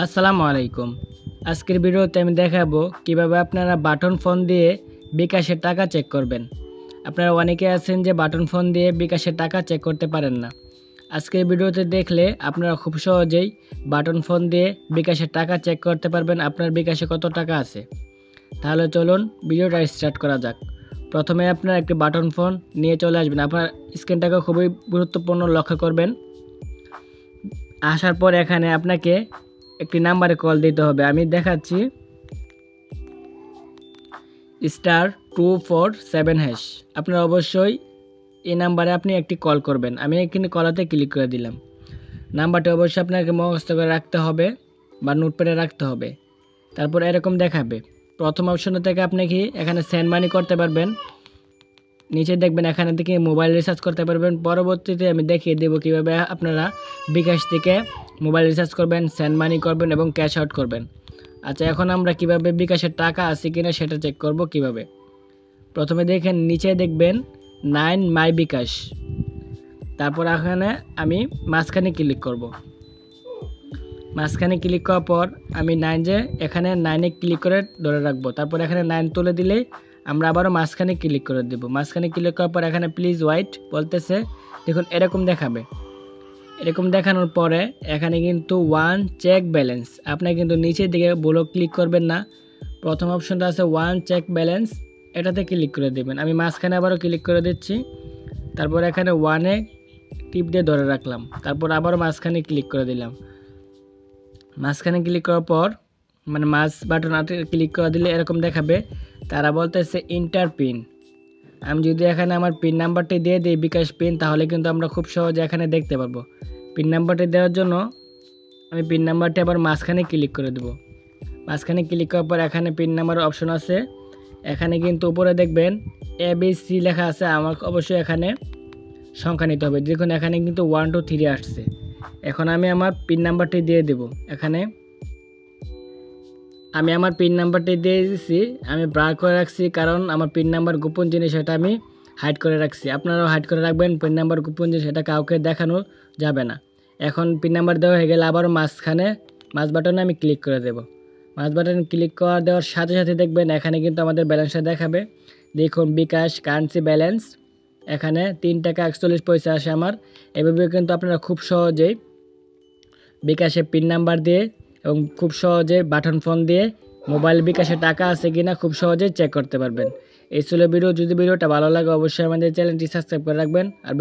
আসসালামু আলাইকুম। আজকের ভিডিওতে আমি দেখাবো কিভাবে আপনারা বাটন ফোন দিয়ে বিকাশের টাকা চেক করবেন। আপনারা অনেকে আছেন যে বাটন ফোন দিয়ে বিকাশের টাকা চেক করতে পারেন না। আজকের ভিডিওতে দেখলে আপনারা খুব সহজেই বাটন ফোন দিয়ে বিকাশের টাকা চেক করতে পারবেন আপনার বিকাশে কত টাকা আছে। তাহলে চলুন ভিডিওটা স্টার্ট করা যাক। প্রথমে আপনারা একটি বাটন ফোন নিয়ে চলে আসবেন। আপনার স্ক্রিনটাকে খুবই গুরুত্বপূর্ণ লক্ষ্য করবেন। আসার পর এখানে আপনাকে একটি নাম্বারে কল দিতে হবে। আমি দেখাচ্ছি *247#। আপনারা অবশ্যই এই নাম্বারে আপনি একটি কল করবেন। আমি এখানে কলাতে ক্লিক করে দিলাম। নাম্বারটি অবশ্যই আপনাকে মুখস্থ করে রাখতে হবে বা নোটপ্যাডে রাখতে হবে। তারপর এরকম দেখাবে। প্রথম অপশন থেকে আপনি কি এখানে সেন্ড মানি করতে পারবেন। নিচে দেখবেন এখানে থেকে মোবাইল রিচার্জ করতে পারবেন। পরবর্তীতে আমি দেখিয়ে দেবো কীভাবে আপনারা বিকাশ থেকে মোবাইল রিচার্জ করবেন, সেন্ড মানি করবেন এবং ক্যাশ আউট করবেন। আচ্ছা, এখন আমরা কিভাবে বিকাশের টাকা আছে কিনা সেটা চেক করব কিভাবে। প্রথমে দেখেন নিচে দেখবেন 9 মাই বিকাশ। তারপর এখানে আমি মাঝখানে ক্লিক করব। মাঝখানে ক্লিক করার পর আমি এখানে 9-এ ক্লিক করে ধরে রাখবো। তারপর এখানে 9 তুলে দিলেই আমরা আবারও মাঝখানে ক্লিক করে দেব। মাঝখানে ক্লিক করার পর এখানে প্লিজ ওয়াইট বলতেছে, দেখুন এরকম দেখাবে। এরকম দেখানোর পরে এখানে কিন্তু ওয়ান চেক ব্যালেন্স, আপনি কিন্তু নিচের দিকে বলো ক্লিক করবেন না। প্রথম অপশনটা আছে ওয়ান চেক ব্যালেন্স, এটাতে ক্লিক করে দেবেন। আমি মাঝখানে আবারও ক্লিক করে দিচ্ছি। তারপর এখানে 1-এ টিপ দিয়ে ধরে রাখলাম। তারপর আবারও মাঝখানে ক্লিক করে দিলাম। মাঝখানে ক্লিক করার পর মাঝ বাটনাতে ক্লিক করে দিলে এরকম দেখাবে। তারা বলতেছে ইন্টার পিন। আমি যদি এখানে আমার পিন নাম্বারটি দিয়ে দিই বিকাশ পিন, তাহলে কিন্তু আমরা খুব সহজে এখানে দেখতে পারবো। পিন নাম্বারটি দেওয়ার জন্য আমি পিন নাম্বারটি আবার মাঝখানে ক্লিক করে দেব। মাঝখানে ক্লিক করার পর এখানে পিন নাম্বার অপশন আছে। এখানে কিন্তু উপরে দেখবেন ABC লেখা আছে। আমার অবশ্যই এখানে সংখ্যা নিতে হবে। দেখুন এখানে কিন্তু 1 2 3 আসছে। এখন আমি আমার পিন নাম্বারটি দিয়ে দেব। এখানে আমি আমার পিন নাম্বারটি দিয়ে দিচ্ছি। আমি ব্রার করে রাখছি, কারণ আমার পিন নাম্বার গোপন জিনিস, সেটা আমি হাইড করে রাখছি। আপনারাও হাইড করে রাখবেন। পিন নাম্বার গোপন জিনিস, সেটা কাউকে দেখানো যাবে না। এখন পিন নাম্বার দেওয়া হয়ে গেলে আবার মাঝ বাটনে আমি ক্লিক করে দেব। মাঝ বাটনে ক্লিক করে দেওয়ার সাথে সাথে দেখবেন এখানে কিন্তু আমাদের ব্যালেন্সটা দেখাবে। দেখুন বিকাশ কারেন্সি ব্যালেন্স এখানে 3 টাকা 41 পয়সা আসে আমার। এভাবে কিন্তু আপনারা খুব সহজেই বিকাশে পিন নাম্বার দিয়ে এবং খুব সহজে বাটন ফোন দিয়ে মোবাইল বিকাশে টাকা আছে কিনা খুব সহজেই চেক করতে পারবেন। এই ছিল ভিডিও। যদি ভিডিওটা ভালো লাগে অবশ্যই আমাদের চ্যানেলটি সাবস্ক্রাইব করে রাখবেন। আর